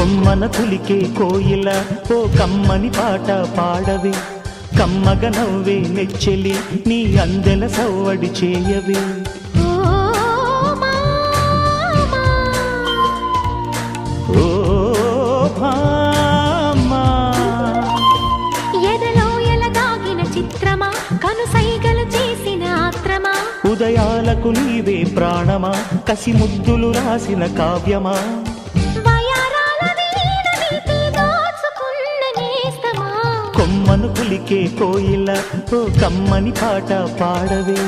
కొమ్మన కులికే కోయిల ఓ కమ్మని పాట పాడవే కమ్మగ నవ్వే నెచ్చెలి నీ అందెల సవ్వడి చేయవే ఓ భామా ఎదలో ఎలగాగిన చిత్రమా కనుసైగలు చేసిన ఆత్రమా ఉదయాలకు నీవే ప్రాణమా కసి ముద్దులు రాసిన కావ్యమా కొమ్మను కులికే కోయిల ఓ కమ్మని పాట పాడవే